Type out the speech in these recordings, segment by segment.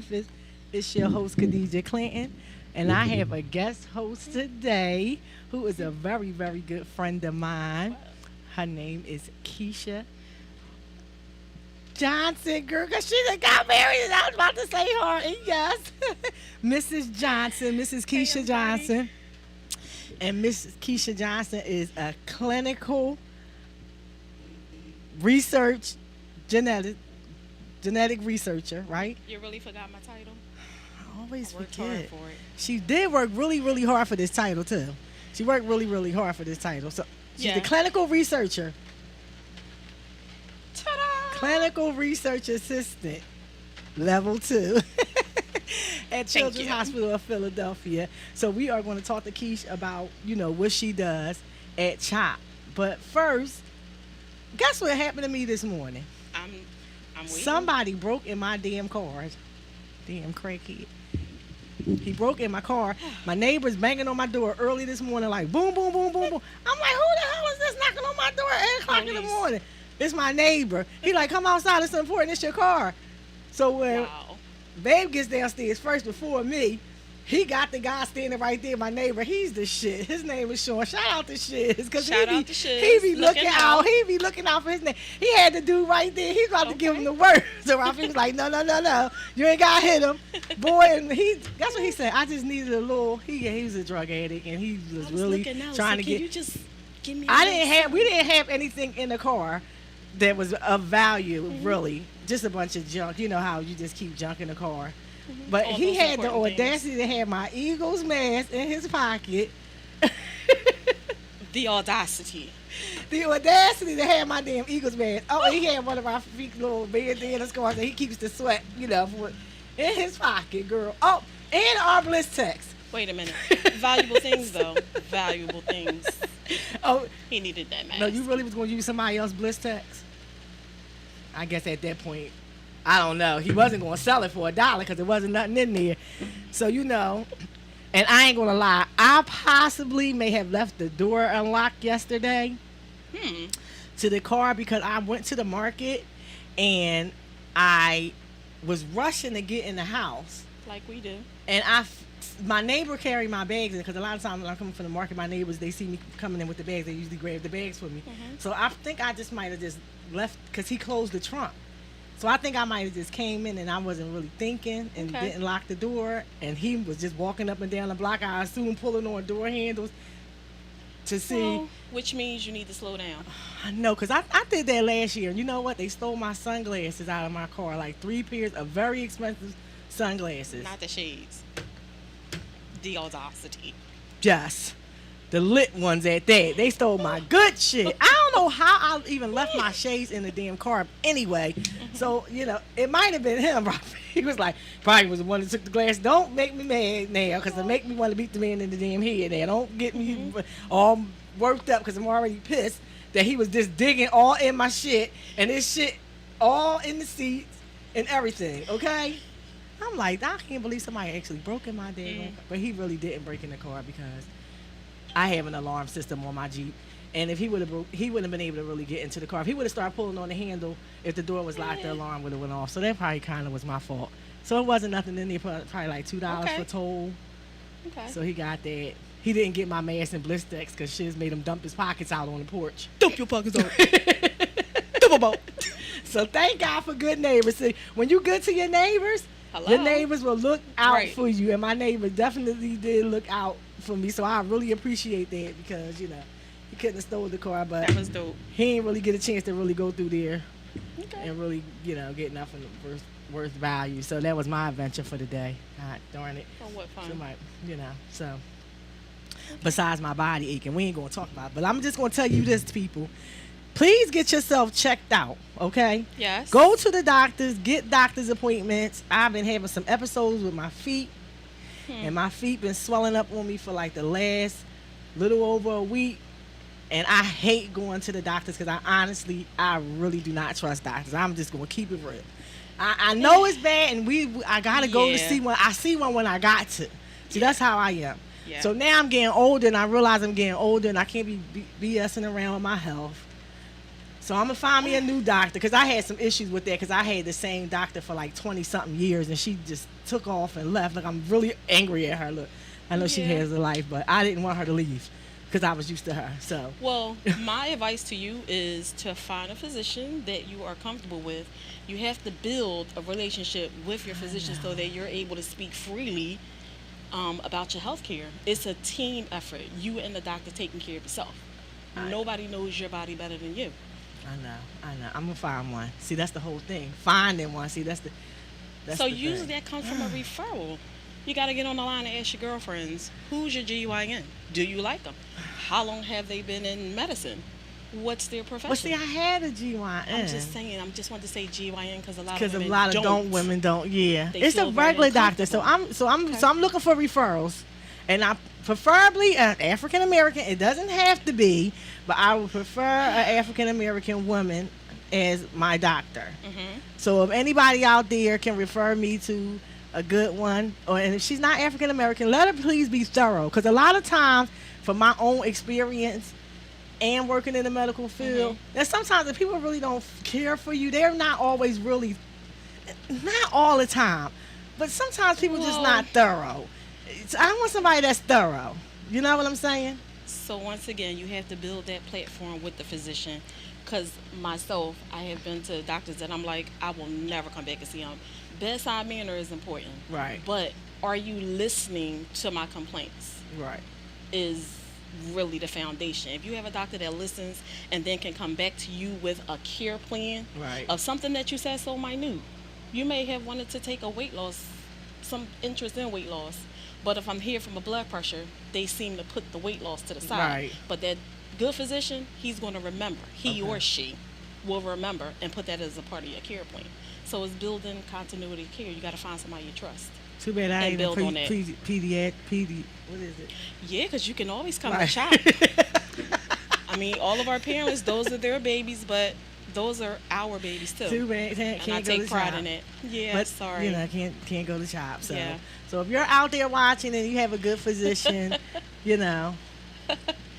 UnSurfaced. It's your host, Khadijah Clinton, and I have a guest host today who is a very, very good friend of mine. Her name is Keisha Johnson, girl, because she done got married, and I was about to say her, and yes, Mrs. Johnson, Mrs. Hey, Keisha everybody. Johnson. And Mrs. Keisha Johnson is a clinical research genetic genetic researcher, right? You really forgot my title? I always I worked hard forget. for it. She did work really, really hard for this title too. She worked really, really hard for this title. So she's the Yeah. clinical researcher, Ta-da! clinical research assistant, level 2 at Thank Children's you. Hospital of Philadelphia. So we are going to talk to Keish about, what she does at CHOP. But first, guess what happened to me this morning? I'm waiting. Somebody broke in my damn car. Damn crackhead. He broke in my car. My neighbor's banging on my door early this morning, like boom, boom, boom, boom, boom. I'm like, who the hell is this knocking on my door at 8 o'clock in the Police. morning? It's my neighbor. He like, come outside, it's important, it's your car. So when Wow. Babe gets downstairs first before me, he got the guy standing right there, my neighbor. He's the shit. His name is Sean. Shout out to Shiz. Because Shout he out to Shiz. he be looking Looking out. out. He be looking out for his name. He had the dude right there. He's about to give him Okay. the word. So Ralph was like, no, no, no, no. You ain't got to hit him. Boy, and that's what he said. I just needed a little, he was a drug addict, and he was, I was really looking out, trying so to can get. you just give me We didn't have anything in the car that was of value, really. Just a bunch of junk. You know how you just keep junk in the car. But All he those had the important things. audacity to have my Eagles mask in his pocket. The audacity. The audacity to have my damn Eagles mask. Oh, he had one of our feet little bandanas scars and he keeps the sweat, in his pocket, girl. Oh, and our bliss text. Wait a minute. Valuable things, though. Valuable things. Oh, He needed that mask. no, you really was going to use somebody else's bliss text? I guess at that point, I don't know. He wasn't going to sell it for $1 because there wasn't nothing in there. So, and I ain't going to lie, I possibly may have left the door unlocked yesterday to the car because I went to the market and I was rushing to get in the house. Like we do. And my neighbor carried my bags in because a lot of times when I'm coming from the market, my neighbors, they see me coming in with the bags. They usually grab the bags for me. So I think I just might have just left because he closed the trunk. So I think I might have just came in and I wasn't really thinking and Okay. didn't lock the door. And he was just walking up and down the block. I assume pulling on door handles to see. Well, which means you need to slow down. I know, because I did that last year. And you know what? They stole my sunglasses out of my car. Like 3 pairs of very expensive sunglasses. Not the shades. The audacity. Yes. The lit ones at that. They stole my good shit. I don't know how I even left my shades in the damn car anyway. So, it might have been him. He was like, probably was the one that took the glass. Don't make me mad now because it make me want to beat the man in the damn head now. Don't get me all worked up because I'm already pissed that he was just digging all in my shit and this shit all in the seats and everything, okay? I'm like, I can't believe somebody actually broke in my day. But he really didn't break in the car because I have an alarm system on my Jeep, and if he would have been able to really get into the car. If he would have started pulling on the handle, if the door was locked, the alarm would have went off. So that probably kind of was my fault. So it wasn't nothing in there. Probably like $2 Okay. for toll. Okay. So he got that. He didn't get my mask and blistex because Shiz made him dump his pockets out on the porch. Dump your pockets out. Dump them out. So thank God for good neighbors. See, when you good to your neighbors, Hello. your neighbors will look out Right. for you, and my neighbor definitely did look out for me. So I really appreciate that because he couldn't have stole the car, but That was dope. he didn't really get a chance to really go through there Okay. and really get nothing worth value. So that was my adventure for the day. God darn it. Oh, what fun. Somebody, so. Besides my body aching, we ain't gonna talk about it. But I'm just gonna tell you this, people. Please get yourself checked out, okay? Yes. Go to the doctors, get doctor's appointments. I've been having some episodes with my feet, and my feet been swelling up on me for like the last little over a week. And I hate going to the doctors because I really do not trust doctors. I'm just gonna keep it real. I know it's bad, and I gotta go to Yeah. see one. I see one when I got to. See, that's how I am. Yeah. So now I'm getting older, and I realize I'm getting older, and I can't be BSing around with my health. So I'm gonna find me a new doctor because I had some issues with that because I had the same doctor for like 20 something years and she just took off and left. Like I'm really angry at her. Look, I know she Yeah. has a life, but I didn't want her to leave because I was used to her. So Well, my advice to you is to find a physician that you are comfortable with. You have to build a relationship with your physician so that you're able to speak freely about your health care. It's a team effort. You and the doctor taking care of yourself. Nobody knows your body better than you. I know. I'm gonna find one. See, that's the whole thing. Finding one. See, that's So the usually thing. that comes from a referral. You got to get on the line and ask your girlfriends, who's your GYN? Do you like them? How long have they been in medicine? What's their profession? Well, see, I had a GYN. I'm just saying. I just want to say GYN because a lot Because of a women lot of don't. women don't. Yeah, They it's a feel very regular doctor. So uncomfortable. I'm looking for referrals, and I preferably an African American. It doesn't have to be, but I would prefer an African American woman as my doctor. Mm-hmm. So if anybody out there can refer me to a good one, and if she's not African American, let her please be thorough. Because a lot of times, from my own experience and working in the medical field, and sometimes if people really don't care for you, they're not always really, not all the time, but sometimes people just Well- not thorough. I want somebody that's thorough. You know what I'm saying? So once again, you have to build that platform with the physician. Because myself, I have been to doctors that I'm like, I will never come back and see them. Bedside manner is important. Right. But are you listening to my complaints? Right. Is really the foundation. If you have a doctor that listens and then can come back to you with a care plan Right. of something that you said so minute. You may have wanted to take a weight loss, some interest in weight loss. But if I'm here from a blood pressure, they seem to put the weight loss to the side. Right. But that good physician, he's going to remember. He or she will remember and put that as a part of your care plan. So it's building continuity of care. You got to find somebody you trust. Too bad I And ain't build on even that. what is it? Yeah, because you can always come Right. to CHOP. I mean, all of our parents, those are their babies, but those are our babies too. Too bad And can't I go take to pride CHOP. in it. Yeah, But sorry. you know, can't go to CHOP. So Yeah. so if you're out there watching and you have a good physician, you know,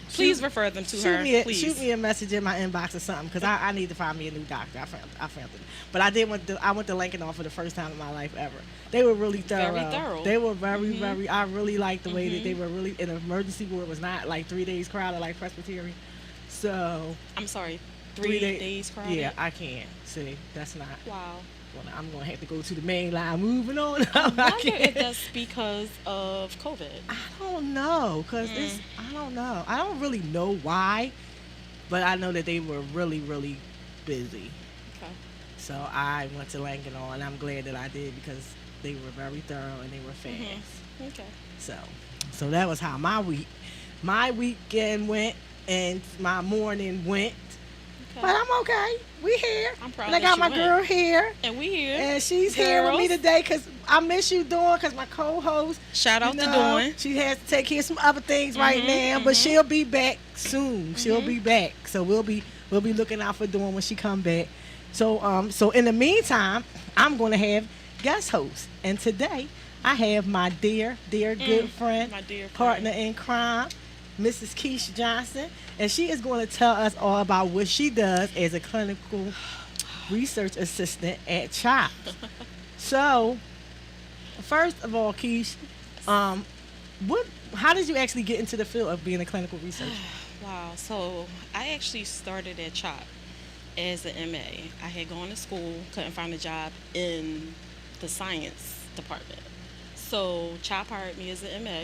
Please refer them to her. Please. shoot me a message in my inbox or something because I need to find me a new doctor. I found it, but I went to Lincoln for the first time in my life ever. They were really thorough. Very thorough. They were very. I really liked the way that they were really in the emergency ward. Was not like 3 days crowded like Presbyterian. So I'm sorry. 3 days crowded? Yeah, I can't. See, that's not. Wow. Well, I'm gonna have to go to the main line. Moving on. I wonder if that's because of COVID. I don't know, cause I don't know. I don't really know why, but I know that they were really, really busy. Okay. So I went to Lankenau, and I'm glad that I did because they were very thorough and they were fast. Okay. So that was how my weekend went, and my morning went. Okay. But I'm okay. We here. I'm proud And I that got you my went. girl here. And we here. And she's here with me Girls. today because I miss you, Dawn, because my co-host. Shout out you to know, Dawn. She has to take care of some other things right now, but she'll be back soon. She'll be back. So we'll be looking out for Dawn when she come back. So in the meantime, I'm going to have guest hosts. And today I have my dear good friend, my dear partner in crime, Mrs. Keisha Johnson, and she is going to tell us all about what she does as a clinical research assistant at CHOP. So, first of all, Keish, how did you actually get into the field of being a clinical researcher? Wow. So I actually started at CHOP as an MA. I had gone to school, couldn't find a job in the science department. So CHOP hired me as an MA.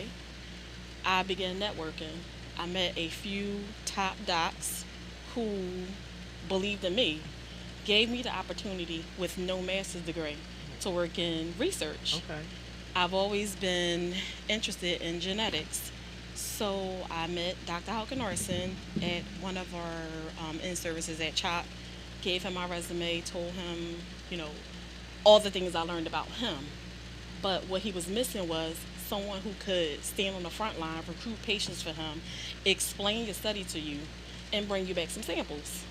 I began networking. I met a few top docs who believed in me, gave me the opportunity with no master's degree to work in research. Okay. I've always been interested in genetics. So I met Dr. Hauke Norson at one of our in-services at CHOP, gave him my resume, told him, all the things I learned about him. But what he was missing was someone who could stand on the front line, recruit patients for him, explain your study to you, and bring you back some samples.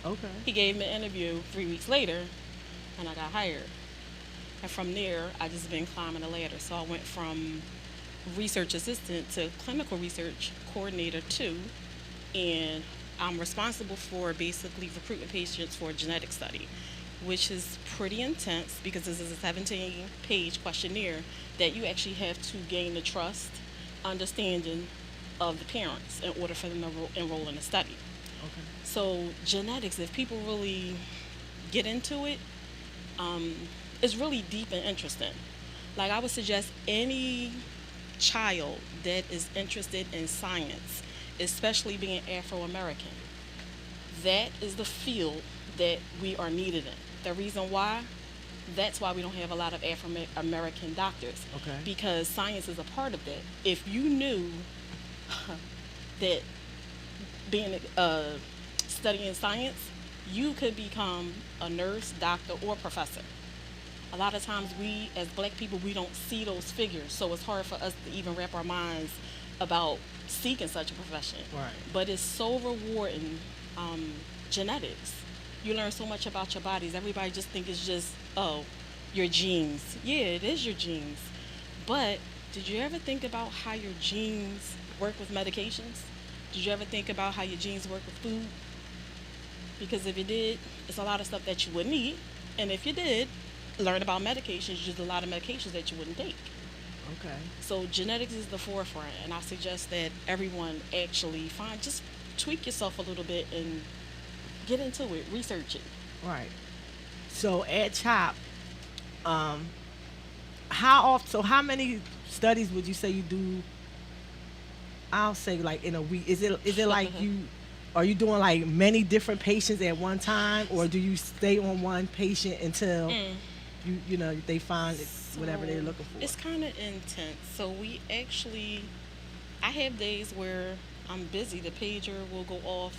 Okay. He gave me an interview 3 weeks later, and I got hired. And from there, I just been climbing the ladder. So I went from research assistant to clinical research coordinator 2, and I'm responsible for basically recruiting patients for a genetic study, which is pretty intense because this is a 17-page questionnaire that you actually have to gain the trust, understanding of the parents in order for them to enroll in the study. Okay. So genetics, if people really get into it, it's really deep and interesting. Like I would suggest any child that is interested in science, especially being Afro-American, that is the field that we are needed in. The reason why, that's why we don't have a lot of Afro-American doctors. Okay. Because science is a part of that. If you knew that being studying science, you could become a nurse, doctor, or professor. A lot of times we, as black people, we don't see those figures, so it's hard for us to even wrap our minds about seeking such a profession. Right. But it's so rewarding. Genetics. You learn so much about your bodies. Everybody just think it's just, oh, your genes. Yeah, it is your genes. But did you ever think about how your genes work with medications? Did you ever think about how your genes work with food? Because if you did, it's a lot of stuff that you wouldn't eat. And if you did, learn about medications, there's a lot of medications that you wouldn't take. Okay. So genetics is the forefront, and I suggest that everyone actually just tweak yourself a little bit and get into it, research it. Right. So at CHOP, how many studies would you say you do? I'll say like in a week. Is it like are you doing like many different patients at one time, or do you stay on one patient until you know they find whatever they're looking for? It's kind of intense. So I have days where I'm busy. The pager will go off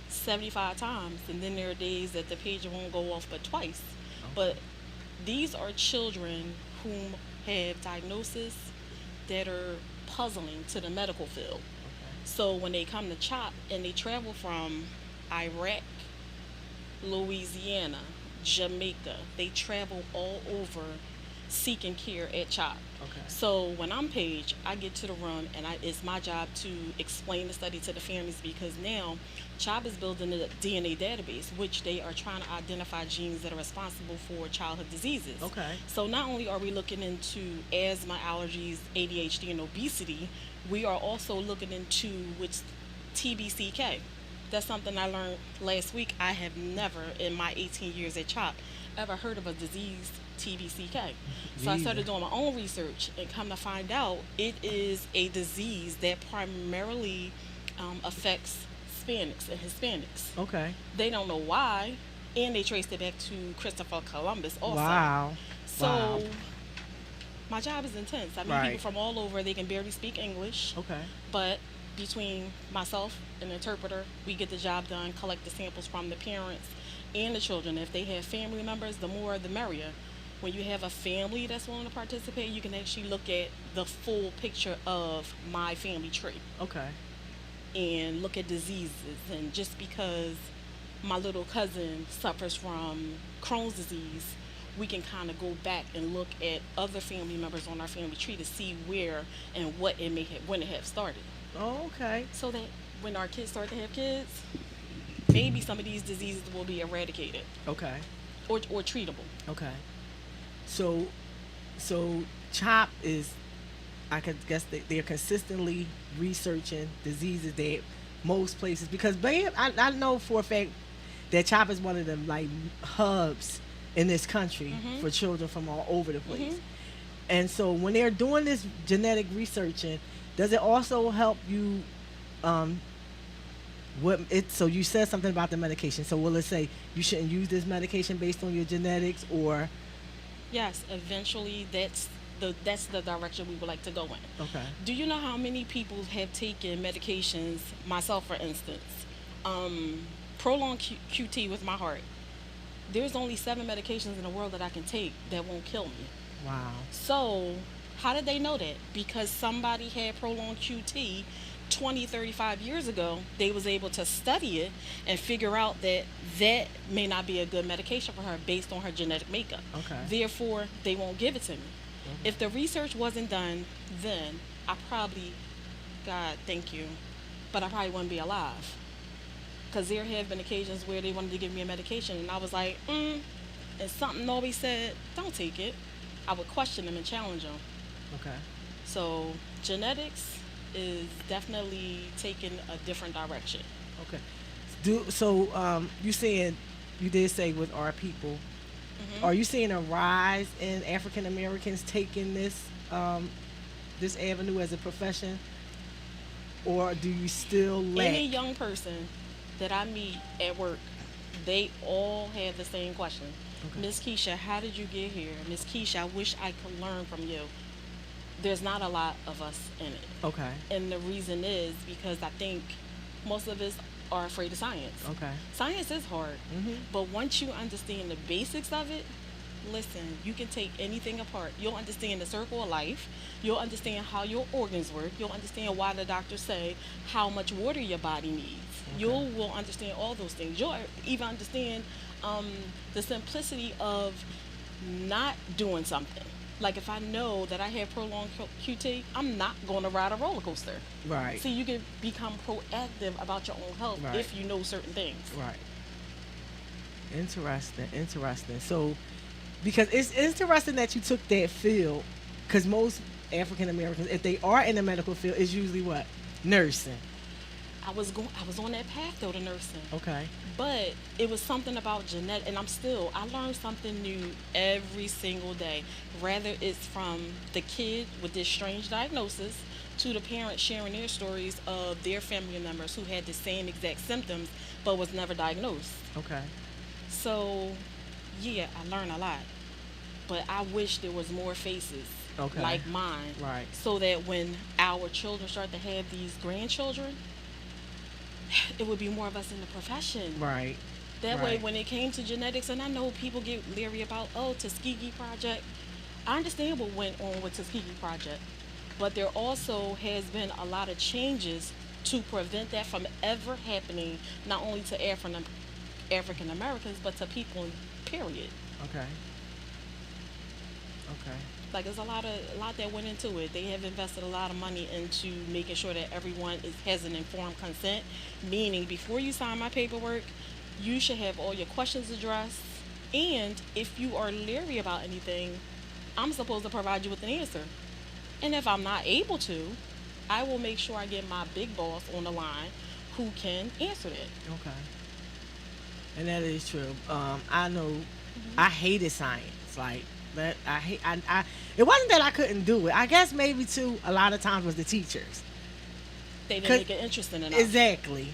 75 times, and then there are days that the pager won't go off but twice. Okay. But these are children whom have diagnoses that are puzzling to the medical field. Okay. So when they come to CHOP and they travel from Iraq, Louisiana, Jamaica, they travel all over seeking care at CHOP. Okay. So when I'm Paige, I get to the room and it's my job to explain the study to the families, because now CHOP is building a DNA database, which they are trying to identify genes that are responsible for childhood diseases. Okay. So not only are we looking into asthma, allergies, ADHD, and obesity, we are also looking into which TBCK. That's something I learned last week. I have never in my 18 years at CHOP ever heard of a disease TBCK. So I started doing my own research and come to find out it is a disease that primarily affects Hispanics and Hispanics. Okay. They don't know why, and they traced it back to Christopher Columbus also. Wow. So my job is intense. I mean, Right. people from all over, they can barely speak English. Okay. But between myself and the interpreter, we get the job done, collect the samples from the parents and the children. If they have family members, the more the merrier. When you have a family that's willing to participate, you can actually look at the full picture of my family tree Okay. and look at diseases. And just because my little cousin suffers from Crohn's disease, we can kind of go back and look at other family members on our family tree to see where and what it may have, when it have started. Oh, okay. So that when our kids start to have kids, maybe some of these diseases will be eradicated Okay. or treatable. Okay. So CHOP is, I could guess that they're consistently researching diseases that most places, because I know for a fact that CHOP is one of them like hubs in this country for children from all over the place. And so when they're doing this genetic researching, does it also help you so you said something about the medication. So will it say you shouldn't use this medication based on your genetics, or Yes, eventually that's the direction we would like to go in. okay. Do you know how many people have taken medications, myself for instance, prolonged QT with my heart? There's only 7 medications in the world that I can take that won't kill me. Wow. So how did they know that? Because somebody had prolonged QT 20, 35 years ago. They was able to study it and figure out that that may not be a good medication for her based on her genetic makeup. Okay. Therefore, they won't give it to me. If the research wasn't done then, I probably, God, thank you, but I probably wouldn't be alive. Because there have been occasions where they wanted to give me a medication, and I was like, and something always said, don't take it. I would question them and challenge them. Okay. So genetics is definitely taking a different direction. Okay. You saying you did say with our people, are you seeing a rise in African Americans taking this avenue as a profession, or do you still lack? Any young person that I meet at work, they all have the same question. Okay. Miss Keisha, how did you get here? Miss Keisha, I wish I could learn from you. There's not a lot of us in it. Okay. And the reason is because I think most of us are afraid of science. Okay. Science is hard, Mm-hmm. but once you understand the basics of it, listen, you can take anything apart. You'll understand the circle of life. You'll understand how your organs work. You'll understand why the doctors say how much water your body needs. Okay. You will understand all those things. You'll even understand the simplicity of not doing something. Like if I know that I have prolonged QT, I'm not going to ride a roller coaster. Right. See, you can become proactive about your own health Right. if you know certain things. Right. Interesting. So, because it's interesting that you took that field, because most African Americans, if they are in the medical field, is usually what? Nursing. I was on that path though to nursing. Okay. But it was something about genetic, and I learn something new every single day. Rather it's from the kid with this strange diagnosis to the parents sharing their stories of their family members who had the same exact symptoms but was never diagnosed. Okay. So, yeah, I learned a lot. But I wish there was more faces Okay. like mine. Right. So that when our children start to have these grandchildren, it would be more of us in the profession. Right. That way, Right. when it came to genetics, and I know people get leery about, Tuskegee Project. I understand what went on with Tuskegee Project, but there also has been a lot of changes to prevent that from ever happening, not only to African Americans, but to people, period. Okay. Like there's a lot that went into it. They have invested a lot of money into making sure that everyone has an informed consent, meaning before you sign my paperwork, you should have all your questions addressed, and if you are leery about anything, I'm supposed to provide you with an answer. And if I'm not able to, I will make sure I get my big boss on the line who can answer that. Okay. And that is true. I know. I hated science. Like that. It wasn't that I couldn't do it. I guess maybe too. A lot of times was the teachers. They didn't make it interesting enough. Exactly.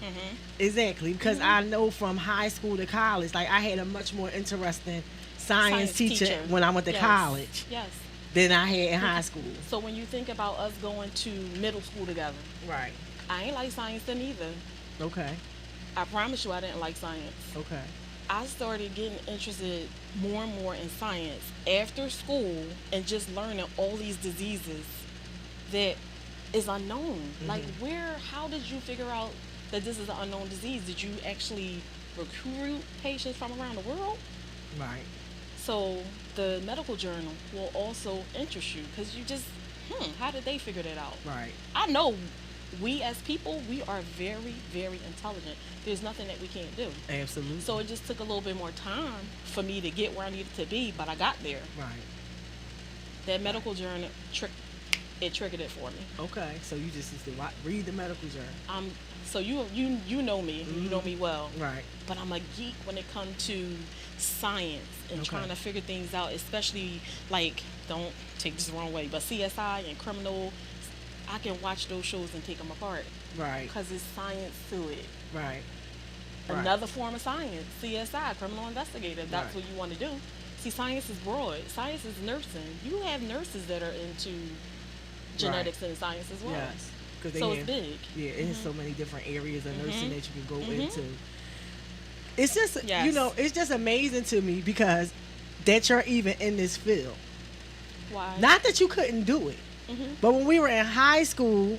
Exactly. Because I know from high school to college, like I had a much more interesting science teacher when I went to college Yes. than I had in high school. So when you think about us going to middle school together, Right. I ain't like science then either. Okay. I promise you I didn't like science. Okay. I started getting interested more and more in science after school and just learning all these diseases that is unknown. Like how did you figure out that this is an unknown disease? Did you actually recruit patients from around the world? Right. So the medical journal will also interest you because you just, how did they figure that out? Right. I know we as people, we are very, very intelligent. There's nothing that we can't do. Absolutely. So it just took a little bit more time for me to get where I needed to be, but I got there. Right. That medical journal triggered it for me. Okay. So you just used to read the medical journal. So you know me, you know me well. Right. But I'm a geek when it comes to science and trying to figure things out, especially like, don't take this the wrong way, but CSI and criminal, I can watch those shows and take them apart. Right. Because it's science to it. Right. Another form of science, CSI, criminal investigative. That's what you want to do. See, science is broad. Science is nursing. You have nurses that are into genetics and science as well. Yes. So it's big. Yeah, it has so many different areas of nursing that you can go into. It's just, it's just amazing to me because that you're even in this field. Why? Not that you couldn't do it, but when we were in high school,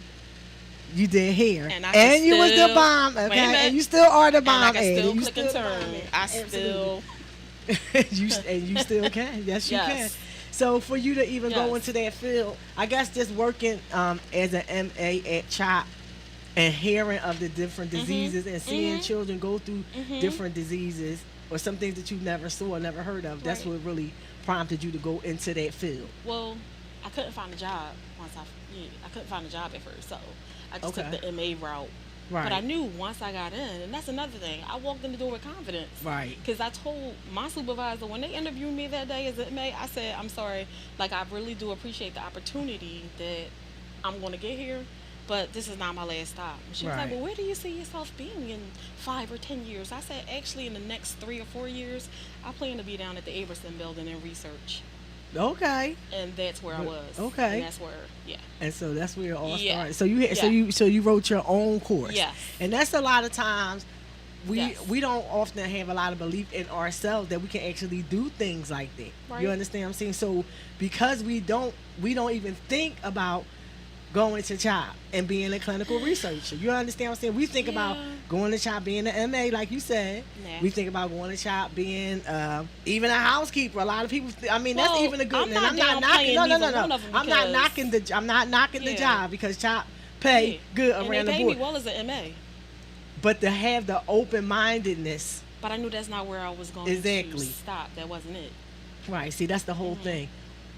you did hair, and you was the bomb, okay, and you still are the bomb, and I can still you click and turn. I still, you still can. Yes, you can. So for you to even go into that field, I guess just working as an MA at CHOP, and hearing of the different Mhm. diseases and seeing Mhm. children go through Mhm. different diseases or some things that you never saw or never heard of, that's Right. what really prompted you to go into that field. Well, I couldn't find a job yeah, I couldn't find a job at first, so I just took Okay. the MA route. But I Right. knew once I got in, and that's another thing, I walked in the door with confidence. Right. Because I told my supervisor when they interviewed me that day as an MA, I said, I'm sorry, like, I really do appreciate the opportunity that I'm going to get here, but this is not my last stop. And she was like, Right. well, where do you see yourself being in 5 or 10 years? I said, actually, in the next 3 or 4 years, I plan to be down at the Aberson building in research. Okay. And that's where I But- was. okay. And that's where, yeah. And so that's where it all Yeah. started. So you had, so Yeah. you wrote your own course. Yes. And that's a lot of times Yes. we don't often have a lot of belief in ourselves that we can actually do things like that. Right. You understand what I'm saying? So because we don't even think about going to CHOP and being a clinical researcher. You understand what I'm saying? We think about Yeah. going to CHOP being an MA, like you said. Nah. We think about going to CHOP being even a housekeeper. A lot of people. I mean, that's Well, even a good. I'm and not I'm not knocking. downplaying No, no, no, neither one no. of 'em I'm not because- knocking the. I'm not knocking the Yeah. job because CHOP pay Yeah. good And around they the paid board. me well as an MA. But to have the open mindedness, But I knew that's not where I was going Exactly. to stop. That wasn't it. right? See, that's the whole Mm-hmm. thing.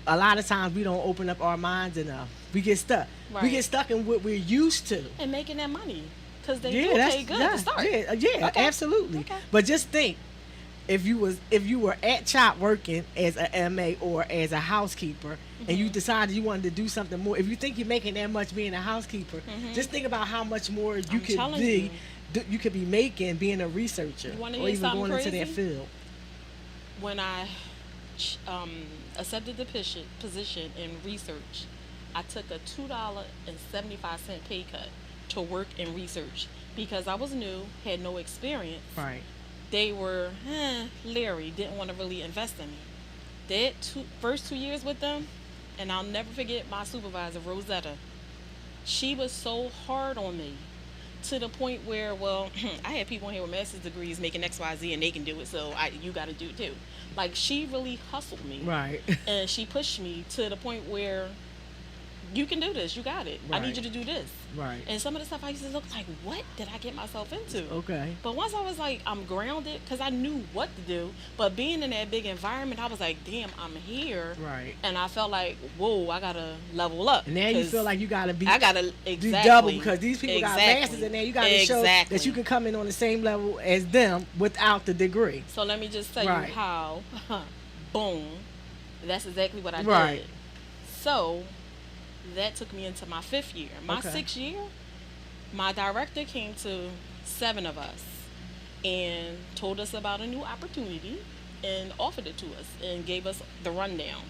A lot of times we don't open up our minds enough. We get stuck. We Right. get stuck in what we're used to. And making that money. Because they Yeah, do that's pay good yeah, to start. yeah, Okay. absolutely. Okay. But just think, if you were at CHOP working as a MA or as a housekeeper, and you Mhm. decided you wanted to do something more, if you think you're making that much being a housekeeper, Mhm. just think about how much more you I'm could telling be. you. You could be making being a researcher You wanna or hear even something going into that crazy? field. When I accepted the position in research, I took a $2.75 pay cut to work in research because I was new, had no experience. Right. They were leery, didn't want to really invest in me. That first 2 years with them, and I'll never forget my supervisor, Rosetta. She was so hard on me to the point where, well, I had people in here with master's degrees making XYZ and they can do it, so you got to do it too. Like, she really hustled me. Right. And she pushed me to the point where you can do this, you got it. I Right. need you to do this. Right. And some of the stuff I used to look like, what did I get myself into? Okay. But once I was like, I'm grounded because I knew what to do. But being in that big environment, I was like, damn, I'm here. Right. And I felt like, whoa, I got to level up. And now you 'cause feel like you gotta be. I got to do exactly. double because these people got Exactly. masters in there. You got to show that Exactly. you can come in on the same level as them without the degree. So let me just tell Right. you how, boom, that's exactly what I Right. did. So that took me into my 5th year. My Okay. 6th year, my director came to 7 of us and told us about a new opportunity and offered it to us and gave us the rundown.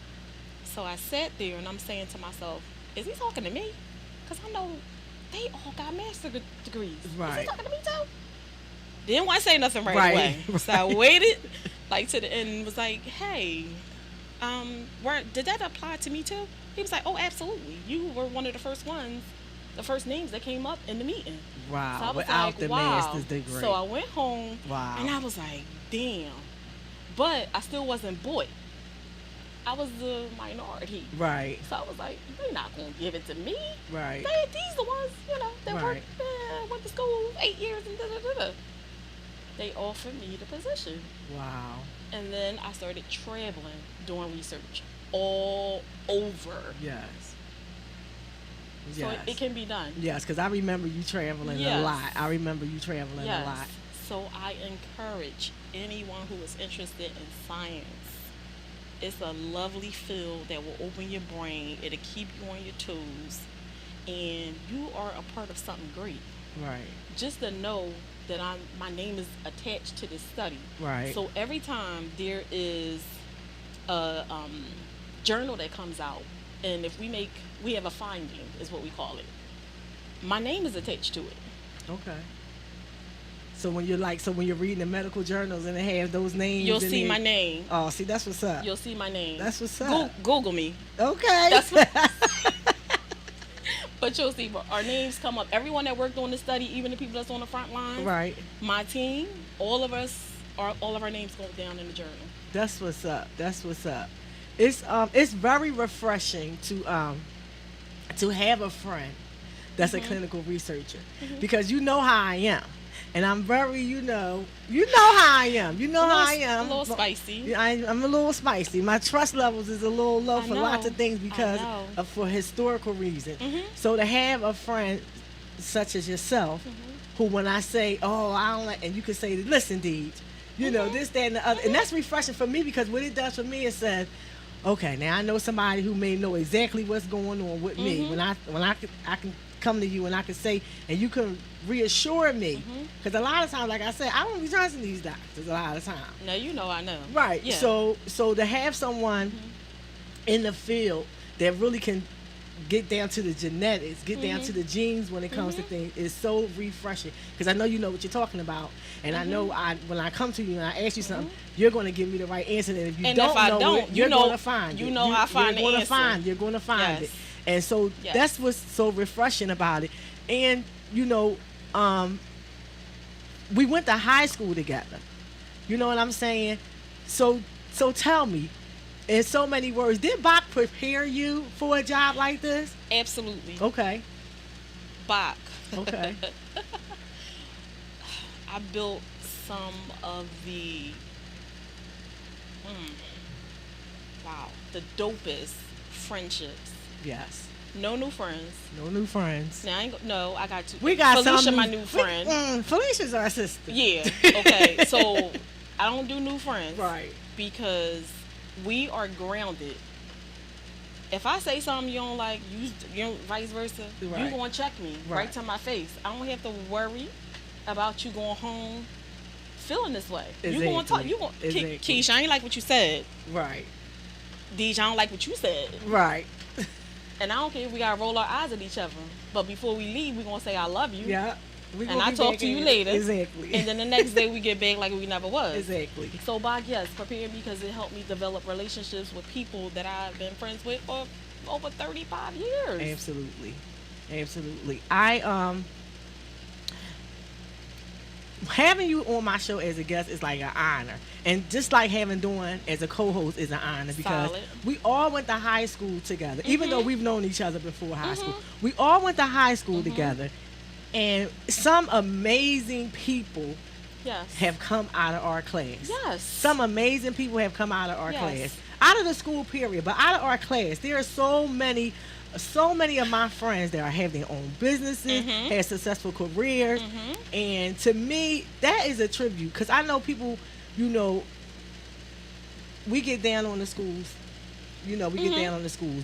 So I sat there and I'm saying to myself, is he talking to me? Because I know they all got master's degrees. Is Right. he talking to me too? Didn't want to say nothing right, Right, away. So I waited like to the end and was like, hey, did that apply to me too? He was like, oh, absolutely. You were one of the first ones, the first names that came up in the meeting. Wow. So I was Without like, the wow. master's degree. So I went home Wow. and I was like, damn. But I still wasn't bought. I was the minority. Right. So I was like, they're not going to give it to me. Right. These the ones, that Right. worked, went to school 8 years and da-da-da-da. They offered me the position. Wow. And then I started traveling, doing research all over. Yes. So Yes. it can be done. Yes, because I remember you traveling a Yes. lot. I remember you traveling Yes. a lot. So I encourage anyone who is interested in science. It's a lovely field that will open your brain. It'll keep you on your toes. And you are a part of something great. Right. Just to know that my name is attached to this study. Right. So every time there is a journal that comes out, and if we have a finding, is what we call it. My name is attached to it. Okay. So when you're reading the medical journals and they have those names, You'll in see there- my name. Oh, see, that's what's up. You'll see my name. That's what's up. Google me. Okay. That's what. But you'll see, our names come up. Everyone that worked on the study, even the people that's on the front line, Right. my team, all of our names go down in the journal. That's what's up. That's what's up. It's very refreshing to have a friend that's a clinical researcher, because you know how I am, and I'm very, you know how I am. You know how I am. A little spicy. Yeah, I'm a little spicy. My trust levels is a little low for lots of things I because know. for historical reasons. Mhm. So to have a friend such as yourself, who when I say, oh, I don't like, and you can say, listen, Deej, you know, this, that, and the other. And that's refreshing for me, because what it does for me is says, okay, now I know somebody who may know exactly what's going on with me. When I can come to you and I can say, and you can reassure me. Because a lot of times, like I said, I don't be trusting these doctors a lot of times. No, you know I know. Right. Yeah. So to have someone in the field that really can get down to the genetics, get down to the genes when it comes to things, is so refreshing. Because I know you know what you're talking about, and I know when I come to you and I ask you something, you're going to give me the right answer. And if you And don't if I know don't, it, you're going to find it. I find the answer. You're going to find it. Yes. And so Yes. that's what's so refreshing about it. And you know, we went to high school together. You know what I'm saying? So tell me, in so many words, did Bach prepare you for a job like this? Absolutely. Okay. Bach. Okay. I built some of the the dopest friendships. Yes. No new friends. No new friends. Now I got two. We got Felicia, some my new friend. Felicia's our sister. Yeah. Okay. So I don't do new friends. Right. Because we are grounded. If I say something you don't like, you know, vice versa, Right. you gonna check me right to my face. I don't have to worry about you going home feeling this way. You gonna talk. You gonna Exactly. Keisha, I ain't like what you said. Right. Deej, I don't like what you said. Right. And I don't care if we gotta roll our eyes at each other. But before we leave, we gonna say I love you. Yeah. And I talk to you later. Exactly. And then the next day we get back like we never was. Exactly. So Bach, yes, prepared me because it helped me develop relationships with people that I've been friends with for over 35 years. Absolutely. Absolutely. Having you on my show as a guest is like an honor, and just like having Dawn as a co-host is an honor, because Solid. we all went to high school together. Even though we've known each other before high school, we all went to high school together, and some amazing people Yes. have come out of our class. Yes. Some amazing people have come out of our Yes. class, out of the school period, but out of our class. There are so many of my friends that have their own businesses, have successful careers, and to me, that is a tribute, because I know people, you know, we get down on the schools, you know, we get down on the schools,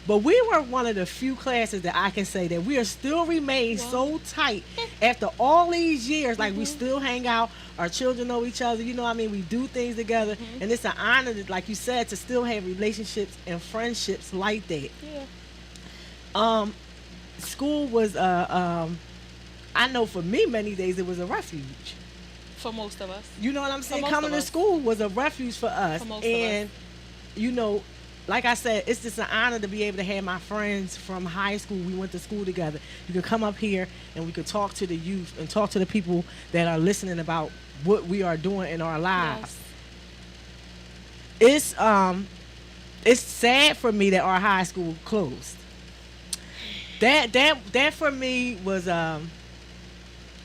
but we were one of the few classes that I can say that we are still remain so tight after all these years. Like, we still hang out, our children know each other, you know what I mean, we do things together, and it's an honor, that, like you said, to still have relationships and friendships like that. Yeah. School was I know for me, many days it was a refuge. For most of us. You know what I'm saying? most Coming of to us. school was a refuge for us. For most of And us. you know, like I said, it's just an honor to be able to have my friends from high school. We went to school together. You could come up here and we could talk to the youth and talk to the people that are listening about what we are doing in our lives. Yes. It's sad for me that our high school closed. That for me was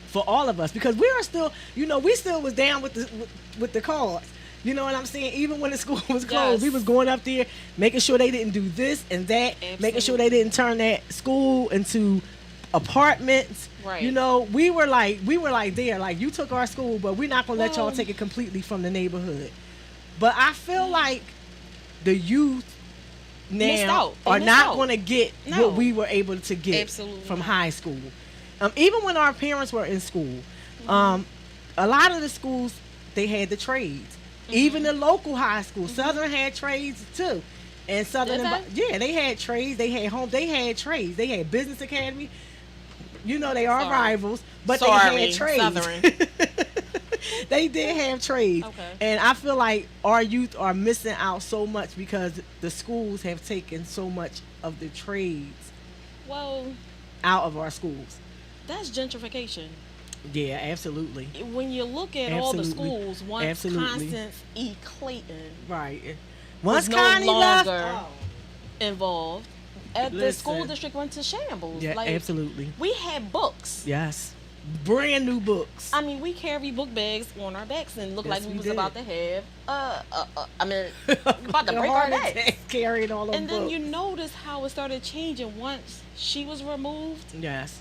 for all of us, because we are still, you know, we still was down with the cause. You know what I'm saying? Even when the school was closed, we was going up there, making sure they didn't do this and that, making sure they didn't turn that school into apartments. Right. You know, we were like there, like, you took our school, but we're not gonna let y'all take it completely from the neighborhood. But I feel like the youth now are not going to get what we were able to get from high school. Even when our parents were in school, a lot of the schools, they had the trades. Even the local high school, Southern had trades too. And Southern, they had trades. They had trades. They had business academy. You know, they are rivals, but they had trades. Southern. They did have trades. Okay. And I feel like our youth are missing out so much because the schools have taken so much of the trades out of our schools. That's gentrification. Yeah, absolutely. When you look at all the schools, once Constance Clayton right. was Once no Connie longer left, involved, The school Listen. district went to shambles. Yeah, Like, absolutely. we had books. Yes. Brand new books. I mean, we carry book bags on our backs and look Yes, like we we was did. about to have, I mean, about to break our Heart necks. attack carrying all those And then books. you notice how it started changing once she was removed. Yes.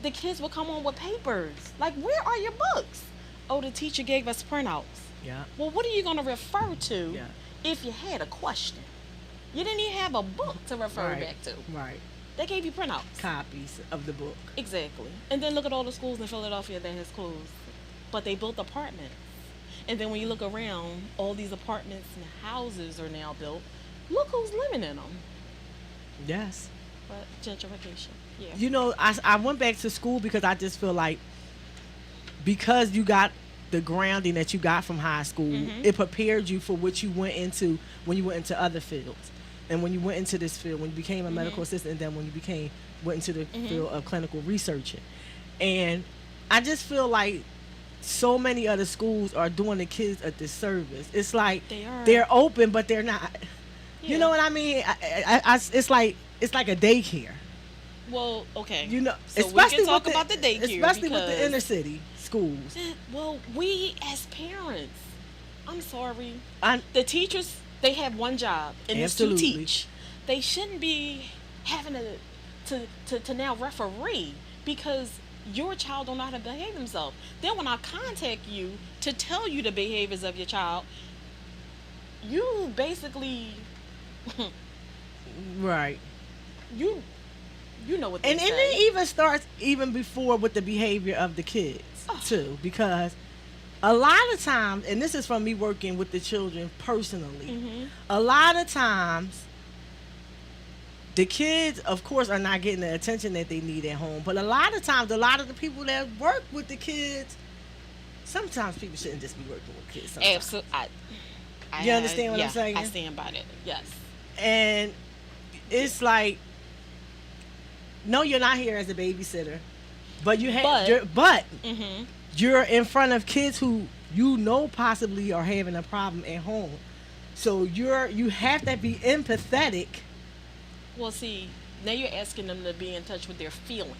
The kids would come on with papers. Like, where are your books? Oh, the teacher gave us printouts. Yeah. Well, what are you going to refer to Yeah. if you had a question? You didn't even have a book to refer Right. back to. Right. They gave you printouts. Copies of the book. Exactly. And then look at all the schools in Philadelphia that has closed. But they built apartments. And then when you look around, all these apartments and houses are now built. Look who's living in them. Yes. But gentrification. Yeah. You know, I went back to school because I just feel like because you got the grounding that you got from high school, it prepared you for what you went into when you went into other fields. And when you went into this field, when you became a medical assistant, and then when you went into the field of clinical researching. And I just feel like so many other schools are doing the kids a disservice. It's like They are. they're open, but they're not. You Yeah. know what I mean? It's like a daycare. Well, okay. You know, So we especially can talk with about the daycare. especially with the because- inner city schools. Well, we as parents, I'm sorry. I, The teachers, they have one job, and Absolutely. it's to teach. They shouldn't be having to now referee because your child don't know how to behave themselves. Then when I contact you to tell you the behaviors of your child, you basically right. you know what they And say. it even starts even before with the behavior of the kids too, because a lot of times, and this is from me working with the children personally, a lot of times the kids, of course, are not getting the attention that they need at home. But a lot of times, a lot of the people that work with the kids, sometimes people shouldn't just be working with kids. Sometimes. Absolutely. You understand what I'm yeah, saying? I stand by that. Yes. And it's like, no, you're not here as a babysitter, but you have, but Mm-hmm. you're in front of kids who you know possibly are having a problem at home. So you have to be empathetic. Well, see, now you're asking them to be in touch with their feelings,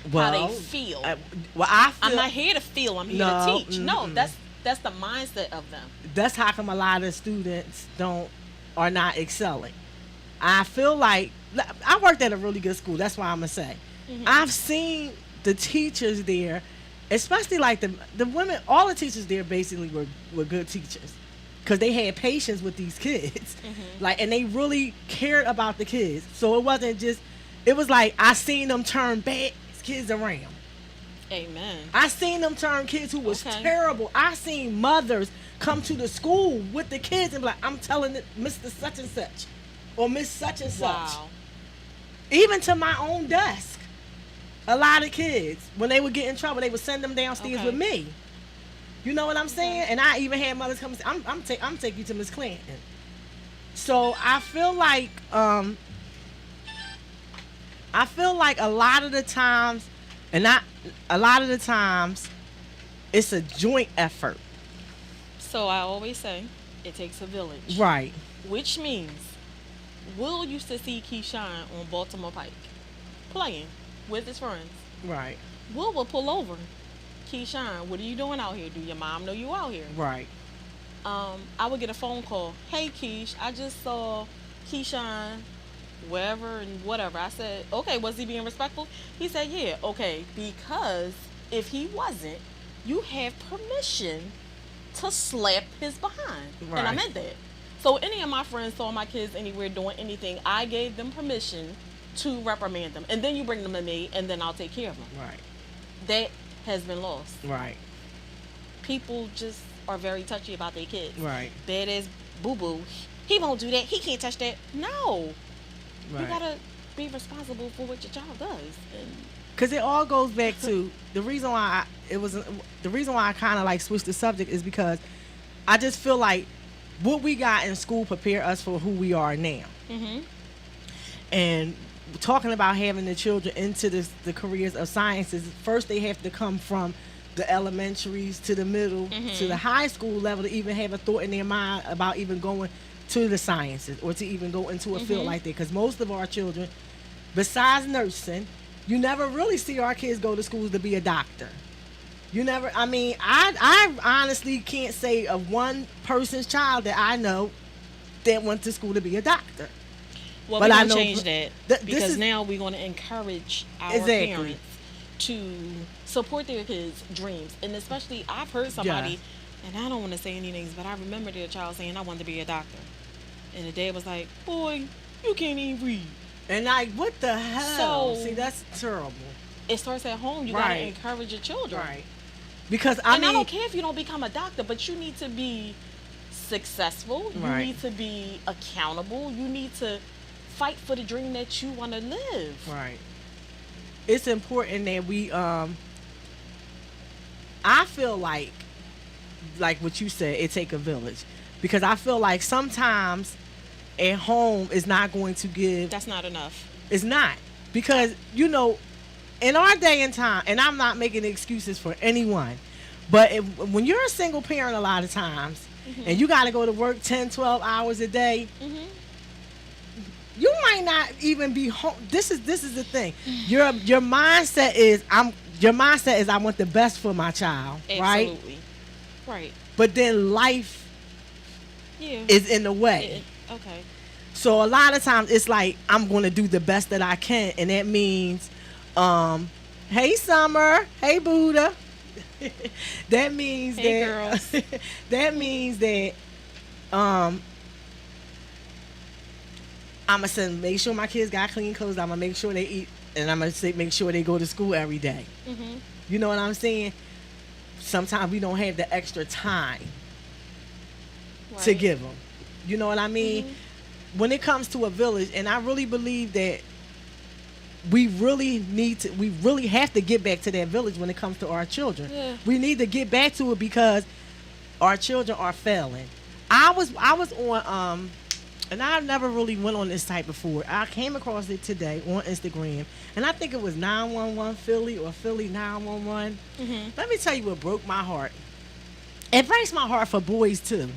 how Well, they feel. I I'm feel not here to feel. I'm here No, to teach. No, mm-mm. that's the mindset of them. that's how come a lot of students are not excelling. I feel like I worked at a really good school. That's why I'm gonna say I've seen the teachers there, especially like the women. All the teachers there basically were good teachers because they had patience with these kids, like, and they really cared about the kids. So it wasn't just. It was like I seen them turn bad kids around. Amen. I seen them turn kids who was Okay. terrible. I seen mothers come to the school with the kids and be like, I'm telling it, Mr. Such and Such or Miss Such and Such. Wow. Even to my own desk. A lot of kids, when they would get in trouble, they would send them downstairs Okay. with me. You know what I'm saying? And I even had mothers come and say, I'm taking you to Miss Clinton. So I feel like a lot of the times, it's a joint effort. So I always say, it takes a village. Right. Which means, Will used to see Keyshawn on Baltimore Pike playing with his friends. Right. Will would pull over. Keyshawn, what are you doing out here? Do your mom know you out here? Right. I would get a phone call. Hey, Keish, I just saw Keyshawn, wherever and whatever. I said, okay, was he being respectful? He said, yeah, okay, because if he wasn't, you have permission to slap his behind. Right. And I meant that. So any of my friends saw my kids anywhere doing anything, I gave them permission to reprimand them. And then you bring them to me, and then I'll take care of them. Right. That has been lost. Right. People just are very touchy about their kids. Right. Badass boo-boo. He won't do that. He can't touch that. No. Right. You gotta be responsible for what your child does. And Because it all goes back to the reason why I kind of like switched the subject is because I just feel like what we got in school prepare us for who we are now. And talking about having the children into the careers of sciences, first they have to come from the elementaries to the middle to the high school level to even have a thought in their mind about even going to the sciences or to even go into a field like that. Because most of our children besides nursing, you never really see our kids go to schools to be a doctor. You never, I mean, I honestly can't say of one person's child that I know that went to school to be a doctor. Well, But we're I going to know change that this because is- now we're going to encourage our Exactly. parents to support their kids' dreams. And especially, I've heard somebody, Yes. and I don't want to say any names, but I remember their child saying, I want to be a doctor. And the dad was like, boy, you can't even read. And like, what the hell? So- See, that's terrible. It starts at home. You got to Right. encourage your children. Right. Because I And I mean, don't care if you don't become a doctor, but you need to be successful. You Right. need to be accountable. You need to fight for the dream that you want to live. right. It's important that we I feel like what you said, it take a village. Because I feel like sometimes at home is not going to give. That's not enough. It's not. Because, you know, in our day and time, and I'm not making excuses for anyone, but when you're a single parent a lot of times, and you got to go to work 10, 12 hours a day, you might not even be home. This is the thing. Your mindset is I want the best for my child, right? Absolutely. Right. But then life Yeah. is in the way. Okay. So a lot of times it's like I'm going to do the best that I can, and that means, hey Summer, hey Buddha. That means Hey, that girls. that means that I'm gonna make sure my kids got clean clothes. I'm gonna make sure they eat, and I'm gonna make sure they go to school every day. Mhm. You know what I'm saying? Sometimes we don't have the extra time to Right. give them. You know what I mean? When it comes to a village, and I really believe that we really have to get back to that village when it comes to our children. Yeah. We need to get back to it because our children are failing. I was on and I never really went on this site before. I came across it today on Instagram, and I think it was 911 Philly or Philly 911. Let me tell you what broke my heart. It breaks my heart for boys too.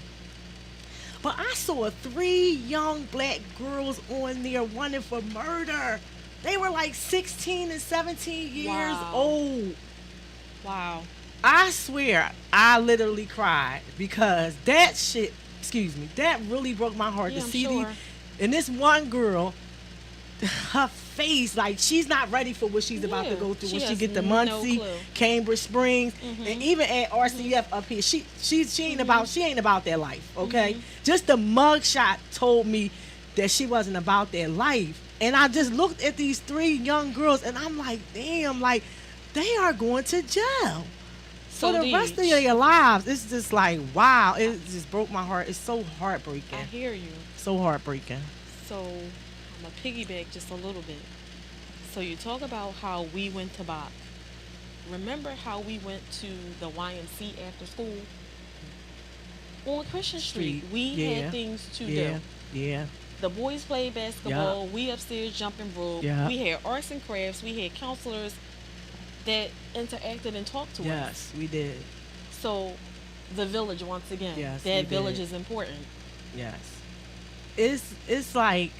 But I saw 3 young black girls on there wanted for murder. They were like 16 and 17 years Wow. old. Wow. I swear, I literally cried because that shit, that really broke my heart Yeah, to I'm see sure. and this one girl, her face, like she's not ready for what she's about to Yeah, go through she when she has get to no Muncie, clue. Cambridge Springs, and even at RCF up here. She ain't about that life, okay? Just the mug shot told me that she wasn't about that life. And I just looked at these 3 young girls and I'm like, damn, like they are going to jail for the rest of Deej, their lives. It's just like, wow, it just broke my heart. It's so I heartbreaking. hear you. So heartbreaking. So I'm gonna piggyback just a little bit. So you talk about how we went to Bach. Remember how we went to the YMC after school? On Christian Street, we Yeah. had things to Yeah, do. yeah, The boys played basketball. We upstairs jumping rope. Yeah. We had arts and crafts. We had counselors that interacted and talked to us. yes, we did. So the village, once again, Yes, we that did. village is important. Yes. It's like,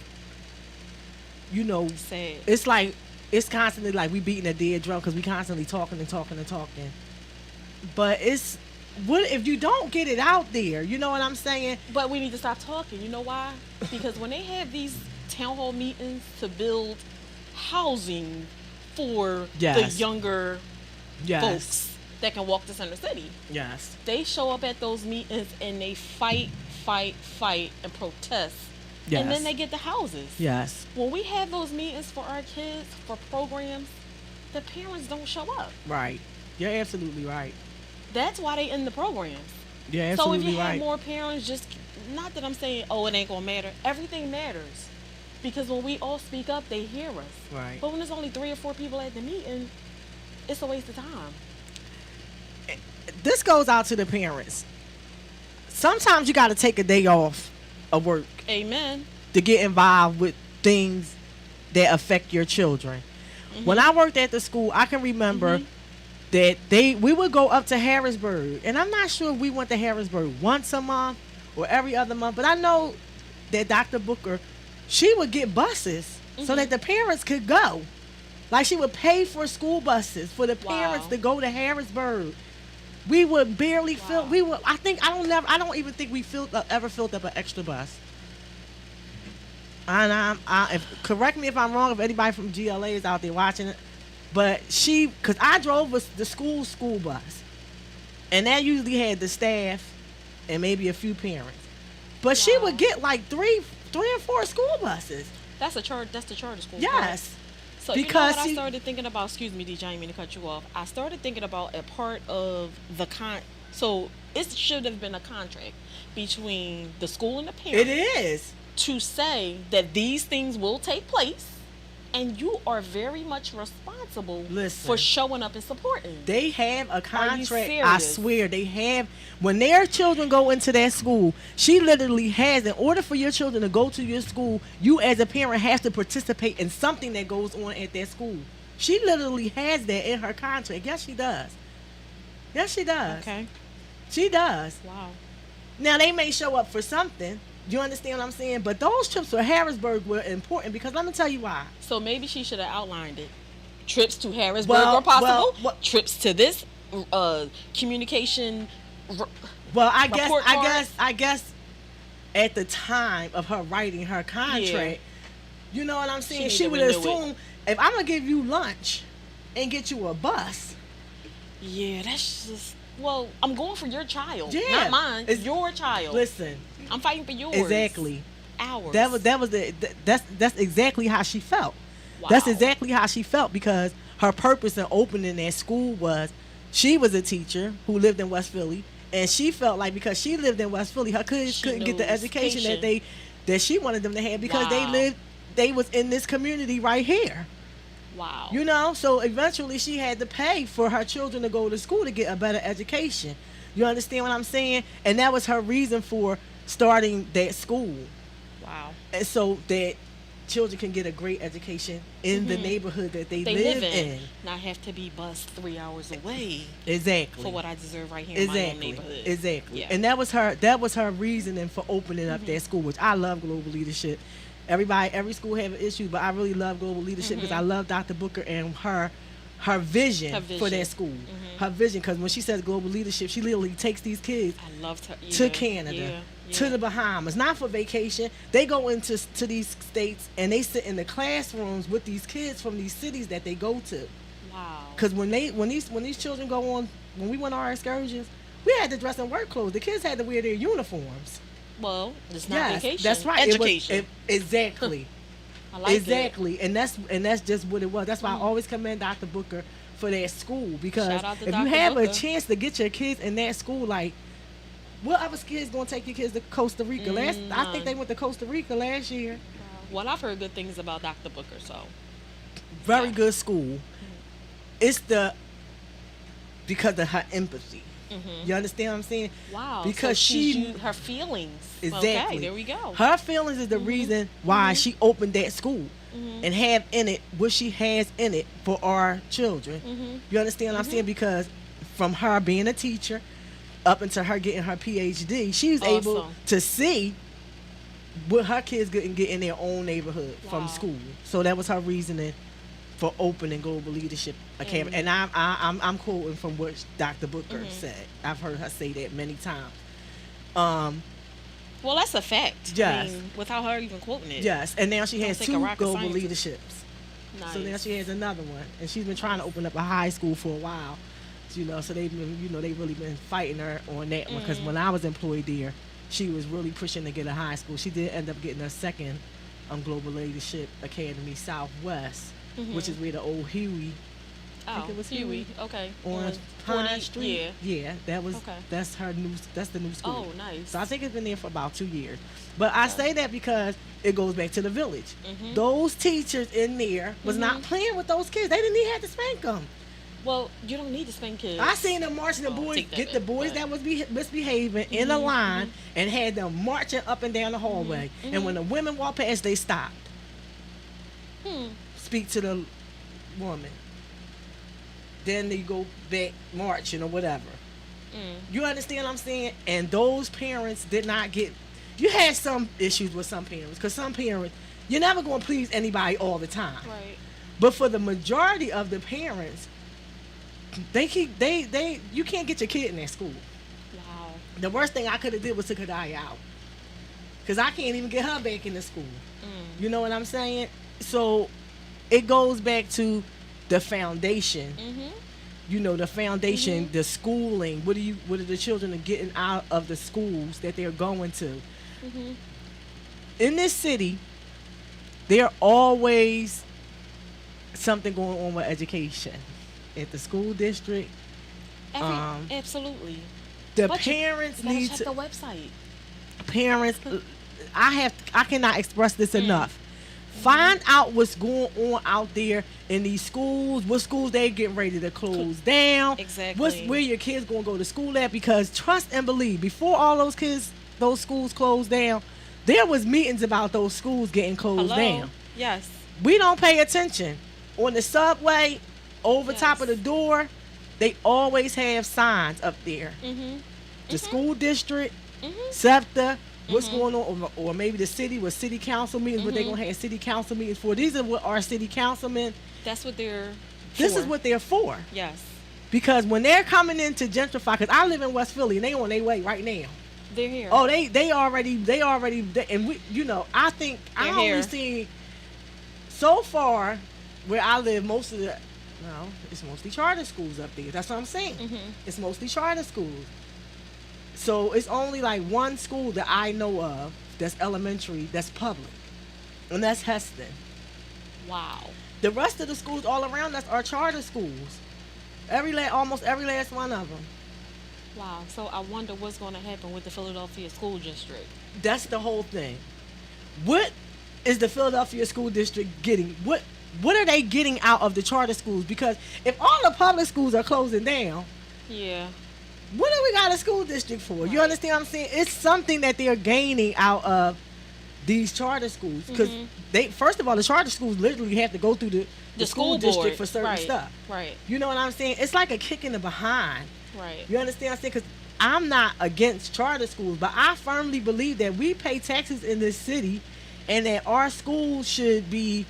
you know, Sad. it's like, it's constantly like we beating a dead drum because we constantly talking and talking and talking. But it's, what if you don't get it out there? You know what I'm saying? But we need to stop talking. You know why? Because when they have these town hall meetings to build housing for the Yes. younger Yes. folks that can walk to Center City, Yes. they show up at those meetings and they fight, and protest. Yes. And then they get the houses. Yes. When we have those meetings for our kids, for programs, the parents don't show up. Right. You're absolutely right. That's why they end the programs. You're So if absolutely you have right. more parents, just not that I'm saying, oh, it ain't gonna matter. Everything matters, because when we all speak up, they hear us. Right. But when there's only 3 or 4 people at the meeting, it's a waste of time. This goes out to the parents. Sometimes you got to take a day off of work Amen. to get involved with things that affect your children. When I worked at the school, I can remember that we would go up to Harrisburg, and I'm not sure if we went to Harrisburg once a month or every other month, but I know that Dr. Booker, she would get buses so that the parents could go. Like she would pay for school buses for the parents Wow. to go to Harrisburg. We would barely fill. Wow. We would. I don't even think we ever filled up an extra bus. And correct me if I'm wrong. If anybody from GLA is out there watching it, but because I drove the school bus, and that usually had the staff and maybe a few parents. But she Wow. would get like three or four school buses. That's the charter school. Yes. Correct? So Because you know what I she- started thinking about? Excuse me, DJ, I didn't mean to cut you off. I started thinking about a part of the So it should have been a contract between the school and the It parent is. to say that these things will take place, and you are very much responsible Listen. for showing up and supporting. They have a contract. I serious? swear they have. When their children go into that school, she literally has. In order for your children to go to your school, you as a parent have to participate in something that goes on at that school. She literally has that in her contract. Yes, she does. Yes, she does. Okay. She does. Wow. Now they may show up for something. You understand what I'm saying? But those trips to Harrisburg were important because let me tell you why. So maybe she should have outlined it. Trips to Harrisburg Well, are possible. well, Trips to this communication. Well, Report cards. I guess at the time of her writing her contract, you know what I'm saying? She She need would to renew assume if I'm gonna give you lunch and get you a bus. Yeah, that's just. Well, I'm going for your child, Yeah. not mine. It's- Your child. Listen, I'm fighting for yours. exactly. Ours. That's exactly how she felt. Wow. That's exactly how she felt because her purpose in opening that school was she was a teacher who lived in West Philly, and she felt like because she lived in West Philly, her kids She couldn't get the knows education patient. that she wanted them to have because Wow. they was in this community right here. Wow. You know, so eventually she had to pay for her children to go to school to get a better education. You understand what I'm saying? And that was her reason for starting that school. Wow. And so that children can get a great education in the neighborhood that they live in. Not have to be bused 3 hours away Exactly. for what I deserve right here in my own Exactly. neighborhood. Exactly. Yeah. And that was her reasoning for opening up that school, which I love global leadership. Every school have an issue, but I really love global leadership because I love Dr. Booker and her vision, Her for vision. that school. Her vision, because when she says global leadership, she literally takes these kids I loved her. to Yeah, Canada, yeah, to yeah. the Bahamas, not for vacation. They go into these states and they sit in the classrooms with these kids from these cities that they go to. Wow. Because when these children go on, when we went on our excursions, we had to dress in work clothes. The kids had to wear their uniforms. Well, it's not vacation. That's right. Education. Exactly. I like Exactly. And that's just what it was. That's why I always commend Dr. Booker for that school because Shout out to if you Dr. have a Booker. chance to get your kids in that school, like what other kids gonna take your kids to Costa Rica? I think None. they went to Costa Rica last year. it. Well, I've heard good things about Dr. Booker, so. Very Yeah. good school. It's because of her empathy. You understand what I'm saying? Wow. Because so she used her feelings. Exactly. Okay, there we go. Her feelings is the reason why she opened that school and have in it what she has in it for our children. You understand what I'm saying? Because from her being a teacher up until her getting her PhD, she was able Awesome. to see what her kids couldn't get in their own neighborhood from Wow. school. So that was her reasoning for opening Global Leadership Academy. And I'm quoting from what Dr. Booker said. I've heard her say that many times. Well, that's a fact. Yes. I mean, without her even quoting it. Yes, and now she Don't has take a 2 rocket global scientist. leaderships. Nice. So now she has another one, and she's been trying to open up a high school for a while. You know, so they've been, they've really been fighting her on that one. Because when I was employed there, she was really pushing to get a high school. She did end up getting her second Global Leadership Academy Southwest, which is where the old Huey Oh, it was Huey. Okay. on 40 Pine Street. Yeah. Yeah, that's the new school. Oh, nice. So I think it's been there for about 2 years. But I say that because it goes back to the village. Those teachers in there was not playing with those kids. They didn't even have to spank them. Well, you don't need to spank kids. I seen them marching the Oh, boys, take that get the back, boys but- that was misbehaving in a line and had them marching up and down the hallway. And when the women walked past, they stopped. Speak to the woman. Then they go back marching or whatever. You understand what I'm saying? And those parents did not get. You had some issues with some parents because some parents You're never going to please anybody all the time. Right. But for the majority of the parents, you can't get your kid in that school. Wow. The worst thing I could have did was took Khadijah out. Because I can't even get her back in the school. You know what I'm saying? So it goes back to the foundation. You know, the foundation, the schooling. What are the children are getting out of the schools that they're going to? In this city, there always something going on with education at the school district. Absolutely. The But parents you gotta need check to. the website. Parents, I cannot express this enough. Find out what's going on out there in these schools. What schools they getting ready to close down? Exactly. Where your kids gonna go to school at? Because trust and believe, before all those schools closed down, there was meetings about those schools getting closed down. Yes. We don't pay attention. On the subway, over top of the door, they always have signs up there. The school district, SEPTA, what's going on, or maybe the city with city council meetings, what they're going to have city council meetings for. These are what our city councilmen, That's what they're this for. is what they're for. Yes. Because when they're coming in to gentrify, because I live in West Philly and they on their way right now. They're here. Oh, they already, and we, I think I They're only here. see so far where I live, most of the, it's mostly charter schools up there. That's what I'm saying. It's mostly charter schools. So it's only like one school that I know of that's elementary, that's public, and that's Heston. Wow. The rest of the schools all around us are charter schools. Almost every last one of them. Wow. So I wonder what's going to happen with the Philadelphia School District. That's the whole thing. What is the Philadelphia School District getting? What are they getting out of the charter schools? Because if all the public schools are closing down, Yeah. what do we got a school district for? You understand what I'm saying? It's something that they're gaining out of these charter schools. Because first of all, the charter schools literally have to go through the school district for certain stuff. Right. You know what I'm saying? It's like a kick in the behind. Right. You understand what I'm saying? Because I'm not against charter schools, but I firmly believe that we pay taxes in this city and that our schools should be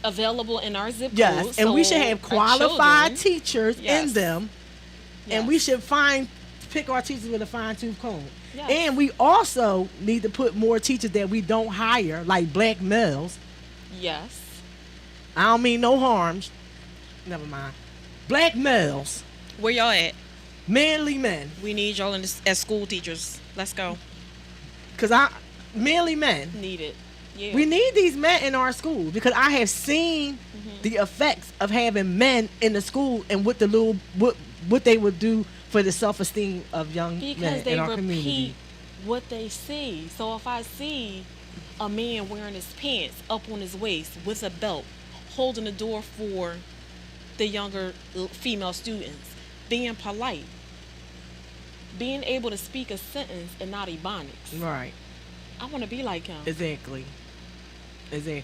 Available in our zip code. yes, and we so should have our qualified children- teachers Yes. in them, and Yes. we should pick our teachers with a fine-tooth comb. Yes. And we also need to put more teachers that we don't hire, like black males. Yes. I don't mean no harms. Never mind. Black males, Where y'all at? manly men, We need y'all as school teachers. Let's go. manly men. Need it. Yeah. We need these men in our schools because I have seen the effects of having men in the school and what what they would do for the self-esteem of young because men they in our repeat community. what they see. So if I see a man wearing his pants up on his waist with a belt, holding the door for the younger female students, being polite, being able to speak a sentence and not ebonics. Right. I want to be like him. Exactly. They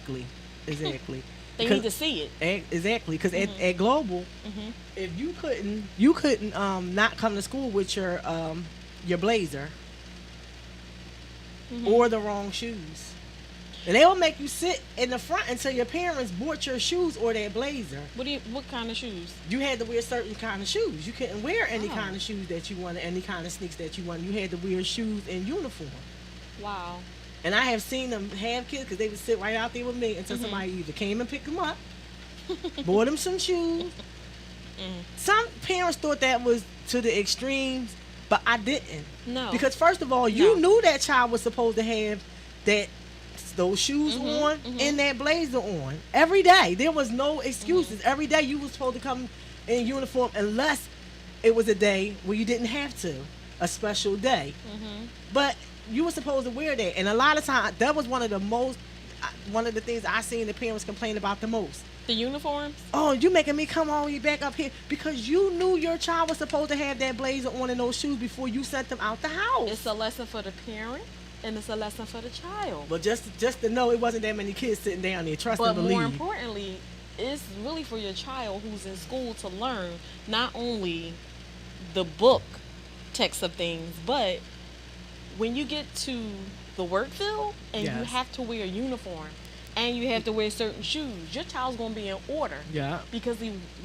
need to see it. Exactly, because at Global, if you couldn't not come to school with your blazer or the wrong shoes, and they will make you sit in the front until your parents bought your shoes or that blazer. What kind of shoes? You had to wear certain kind of shoes. You couldn't wear any Oh. kind of shoes that you wanted, any kind of sneaks that you wanted. You had to wear shoes in uniform. Wow. And I have seen them have kids because they would sit right out there with me until somebody either came and picked them up, bought them some shoes. Some parents thought that was to the extremes, but I didn't. No. Because first of all, you knew that child was supposed to have those shoes on and that blazer on every day. There was no excuses. Every day you was supposed to come in uniform unless it was a day where you didn't have to, a special day. But you were supposed to wear that, and a lot of times that was one of the things I seen the parents complain about the most. The uniforms? Oh, you making me come all the way back up here because you knew your child was supposed to have that blazer on and those shoes before you sent them out the house. It's a lesson for the parent and it's a lesson for the child. But just to know it wasn't that many kids sitting down there, trust and But believe. more importantly, it's really for your child who's in school to learn not only the book text of things, but when you get to the work field and you Yes. have to wear a uniform, and you have to wear certain shoes. Your child's gonna be in order. Yeah. Because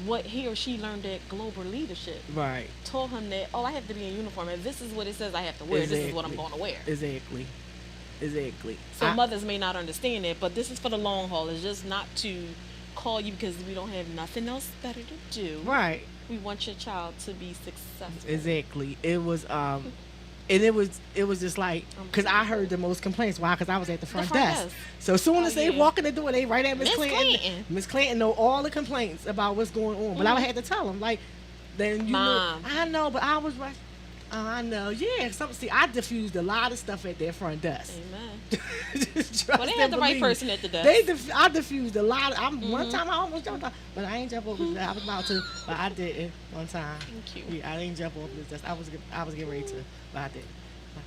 what he or she learned at Global Leadership Right. told him that, oh, I have to be in uniform, and this is what it says I have to wear. This is what I'm gonna wear. Exactly. Exactly. So mothers may not understand that, but this is for the long haul. It's just not to call you because we don't have nothing else better to do. Right. We want your child to be successful. Exactly. It was and it was just like, because I heard the most complaints. Why? Because I was at the front desk. So as soon as they walk in the door, they right at Miss Clinton. Miss Clinton know all the complaints about what's going on. But I had to tell them, like, then you Mom. know, I know, but I was right. Oh, I know. Yeah. See, I diffused a lot of stuff at their front desk. Amen. Well, they had the right person at the desk. I diffused a lot. One time I almost jumped off, but I ain't jump over. I was about to, but I didn't one time. Thank you. Yeah, I didn't jump over this desk. I was getting ready to, but I didn't.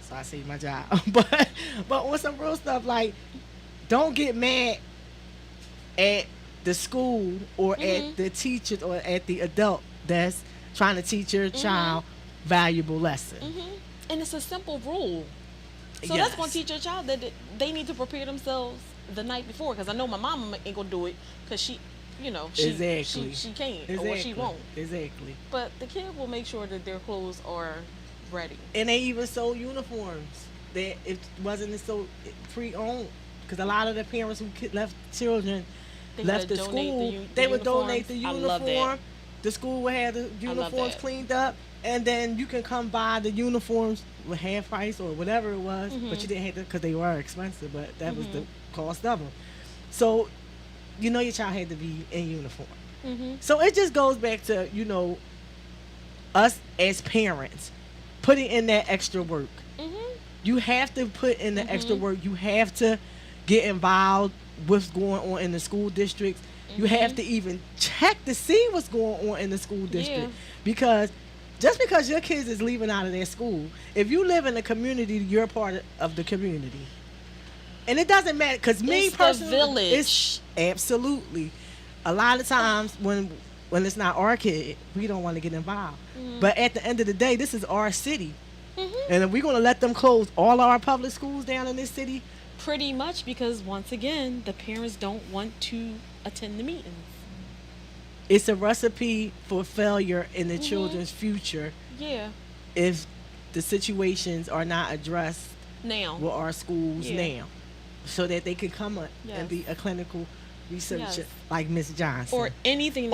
So I saved my job. but on some real stuff, like, don't get mad at the school or at the teachers or at the adult that's trying to teach your child valuable lesson. And it's a simple rule. So that's going to teach your child that they need to prepare themselves the night before. Because I know my mom ain't going to do it because she, you know, she can't or she won't. Exactly. But the kid will make sure that their clothes are ready. And they even sold uniforms that it wasn't so pre-owned. Because a lot of the parents who left children left the school, they would donate the uniform. The school would have the uniforms cleaned up, and then you can come buy the uniforms with half price or whatever it was, but you didn't have to because they were expensive, but that was the cost of them. So, you know, your child had to be in uniform. So it just goes back to, you know, us as parents putting in that extra work. You have to put in the extra work. You have to get involved with what's going on in the school districts. You have to even check to see what's going on in the school district. Because just because your kids is leaving out of their school, if you live in a community, you're part of the community. And it doesn't matter, because me personally, the village. It's absolutely. A lot of times when it's not our kid, we don't want to get involved. But at the end of the day, this is our city. And if we're going to let them close all our public schools down in this city, pretty much, because once again, the parents don't want to attend the meetings. It's a recipe for failure in the children's future. Yeah. If the situations are not addressed now with our schools now, so that they can come up and be a clinical researcher like Miss Johnson, or anything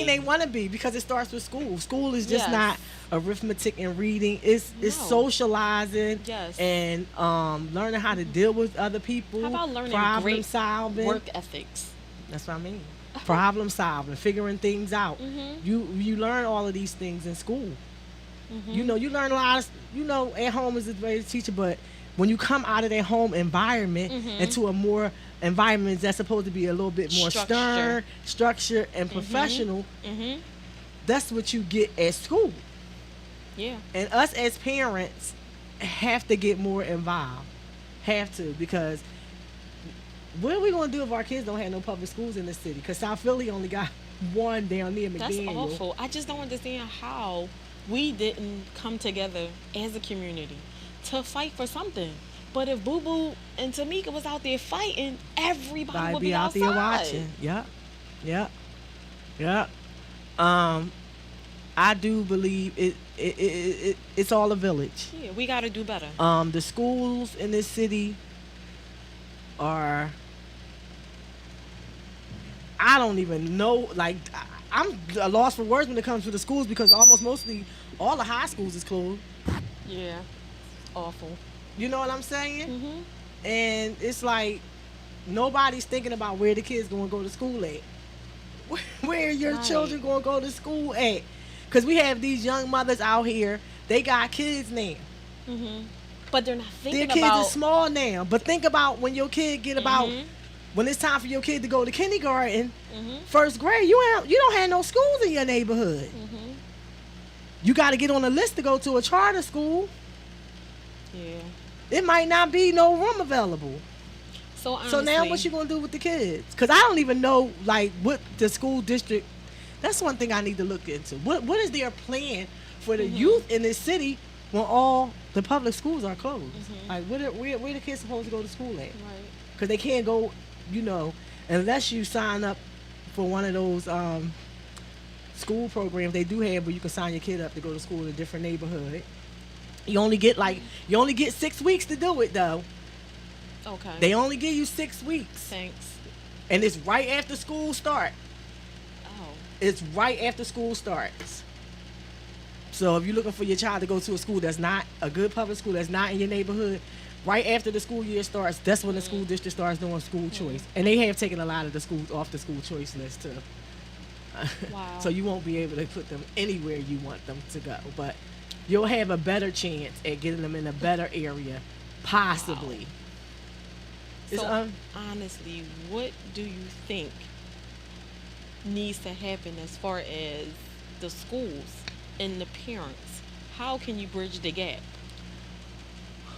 they want to be, because it starts with school. School is just not arithmetic and reading. It's socializing and learning how to deal with other people. How about learning problem solving, work ethics? That's what I mean. Problem solving, figuring things out. You learn all of these things in school. You know, you learn a lot of, you know, at home is a way to teach you, but when you come out of their home environment into a more environment that's supposed to be a little bit more stern, structured, and professional, that's what you get at school. Yeah. And us as parents have to get more involved. Have to, because what are we going to do if our kids don't have no public schools in the city? Because South Philly only got one down near McDaniel. That's awful. I just don't understand how we didn't come together as a community to fight for something. But if Boo Boo and Tamika was out there fighting, everybody would be out outside. there watching. Yep. I do believe it's all a village. Yeah, we got to do better. The schools in this city are, I don't even know, like, I'm a loss for words when it comes to the schools, because mostly all the high schools is closed. Yeah, awful. You know what I'm saying? And it's like nobody's thinking about where the kids going to go to school at. Where your children going to go to school at? Because we have these young mothers out here, they got kids now. But they're not thinking about... Their kids are small now. But think about when your kid get about... When it's time for your kid to go to kindergarten, first grade, you don't have no schools in your neighborhood. You got to get on a list to go to a charter school. Yeah. It might not be no room available. So honestly, so now what you going to do with the kids? Because I don't even know, like, what the school district... That's one thing I need to look into. What is their plan for the youth in this city when all the public schools are closed? Like, where the kids supposed to go to school at? Right. Because they can't go you know, unless you sign up for one of those school programs they do have where you can sign your kid up to go to school in a different neighborhood. You only get 6 weeks to do it though. Okay. They only give you 6 weeks, Thanks. and it's right after school start. Oh. It's right after school starts. So if you're looking for your child to go to a school that's not a good public school, that's not in your neighborhood, right after the school year starts, that's when the school district starts doing school choice. And they have taken a lot of the schools off the school choice list too. Wow. So you won't be able to put them anywhere you want them to go. But you'll have a better chance at getting them in a better area, possibly. Wow. It's, So honestly, what do you think needs to happen as far as the schools and the parents? How can you bridge the gap?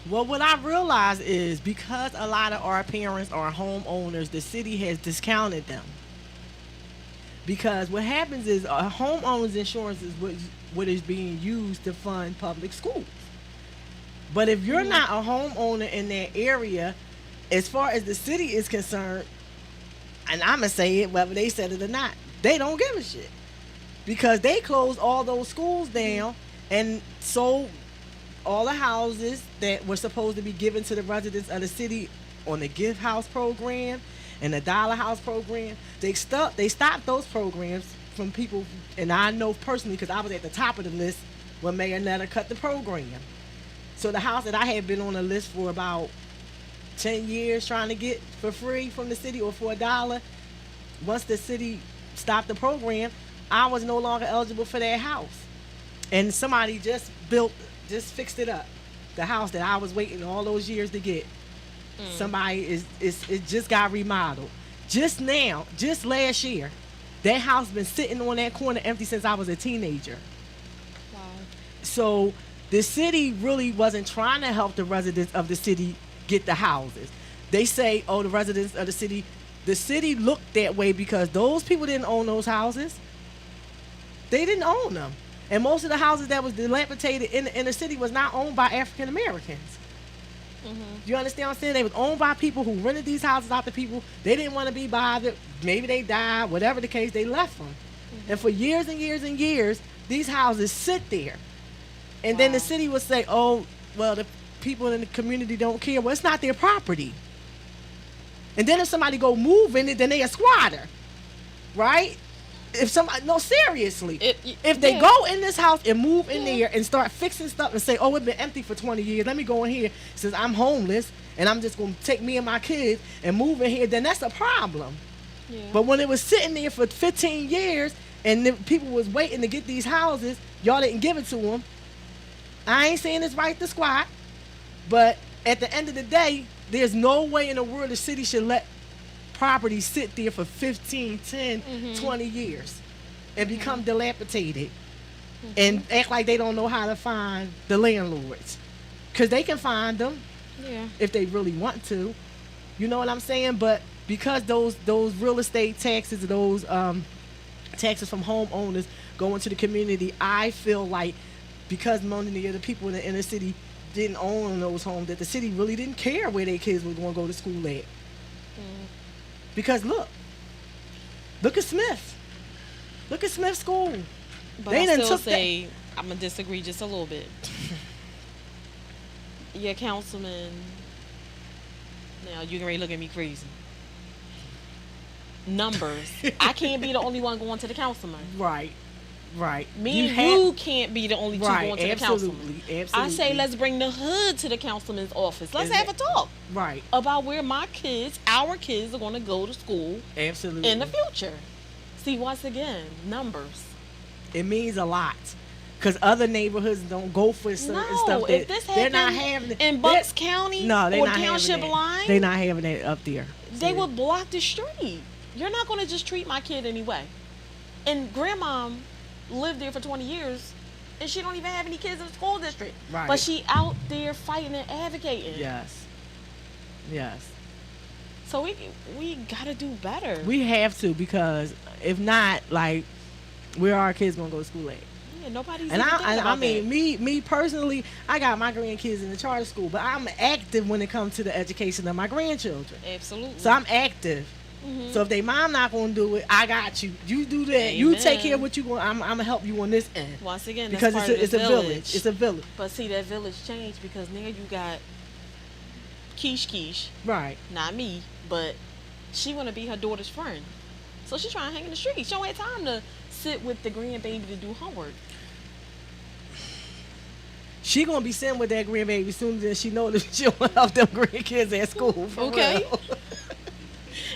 Well, what I realize is because a lot of our parents are homeowners, the city has discounted them. Because what happens is a homeowner's insurance is what is being used to fund public schools. But if you're not a homeowner in that area, as far as the city is concerned, and I'm going to say it whether they said it or not, they don't give a shit. Because they closed all those schools down and sold all the houses that were supposed to be given to the residents of the city on the gift house program and the dollar house program. They stopped those programs from people, and I know personally because I was at the top of the list when Mayor Nutter cut the program. So the house that I had been on the list for about 10 years trying to get for free from the city or for $1, once the city stopped the program, I was no longer eligible for that house. And somebody just fixed it up. The house that I was waiting all those years to get. Somebody it just got remodeled. Just last year. That house been sitting on that corner empty since I was a teenager. Wow. So the city really wasn't trying to help the residents of the city get the houses. They say, oh, the residents of the city looked that way because those people didn't own those houses. They didn't own them. And most of the houses that was dilapidated in the inner city was not owned by African Americans. You understand what I'm saying? They was owned by people who rented these houses out to people. They didn't want to be bothered. Maybe they died. Whatever the case, they left them. And for years and years and years, these houses sit there. And then the city would say, oh, well, the people in the community don't care. Well, it's not their property. And then if somebody go move in it, then they a squatter. Right? If somebody, no, seriously, if they go in this house and move in there and start fixing stuff and say, oh, it's been empty for 20 years, let me go in here since I'm homeless and I'm just going to take me and my kids and move in here, then that's a problem. Yeah. But when it was sitting there for 15 years and the people was waiting to get these houses, y'all didn't give it to them. I ain't saying it's right to squat, but at the end of the day, there's no way in the world the city should let property sit there for 15, 10, 20 years and become dilapidated and act like they don't know how to find the landlords. Because they can find them if they really want to. You know what I'm saying? But because those real estate taxes, those taxes from homeowners go into the community, I feel like because many of the people in the inner city didn't own those homes, that the city really didn't care where their kids were going to go to school at. Because look at Smith. Look at Smith School. But I still say I'm going to disagree just a little bit. Your councilman, now you can really look at me crazy. Numbers. I can't be the only one going to the councilman. Right. Me and you can't be the only two going to the councilman. Absolutely. I say let's bring the hood to the councilman's office. Let's have a talk. Right. About where my kids, our kids, are going to go to school. Absolutely. In the future. See, once again, numbers. It means a lot. Because other neighborhoods don't go for certain stuff. If this they're not having it. In Bucks County they're or not Township Line, they're not having it up there. They would block the street. You're not going to just treat my kid anyway. And grandma lived there for 20 years, and she don't even have any kids in the school district. Right. But she out there fighting and advocating. Yes. So we gotta do better. We have to, because if not, like, where are our kids gonna go to school at? Yeah, nobody's And even thinking I about mean, that. me personally, I got my grandkids in the charter school, but I'm active when it comes to the education of my grandchildren. Absolutely. So I'm active. Hmm. So if they mom not gonna do it, I got you. You do that. You take care of Amen. what you want. I'm gonna help you on this end Once again, that's because part it's of a the village. It's a village. But see, that village changed because now you got Keish, Right. not me, but she want to be her daughter's friend. So she trying to hang in the street. She don't have time to sit with the grandbaby to do homework. She gonna be sitting with that grandbaby soon as she know that she don't help them grandkids at school. For Okay. real.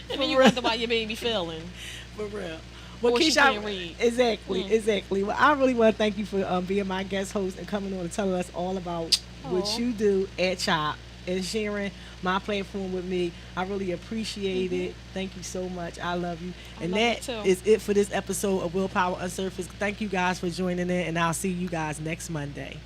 And then you wonder why your baby failing. For real. Well, Or she Keisha, can't read. exactly, Mm. exactly. Well, I really want to thank you for being my guest host and coming on and telling us all about what Aw. you do at CHOP and sharing my platform with me. I really appreciate it. Thank you so much. I love you. I And love that you too. is it for this episode of WillPower UnSurfaced. Thank you guys for joining in, and I'll see you guys next Monday.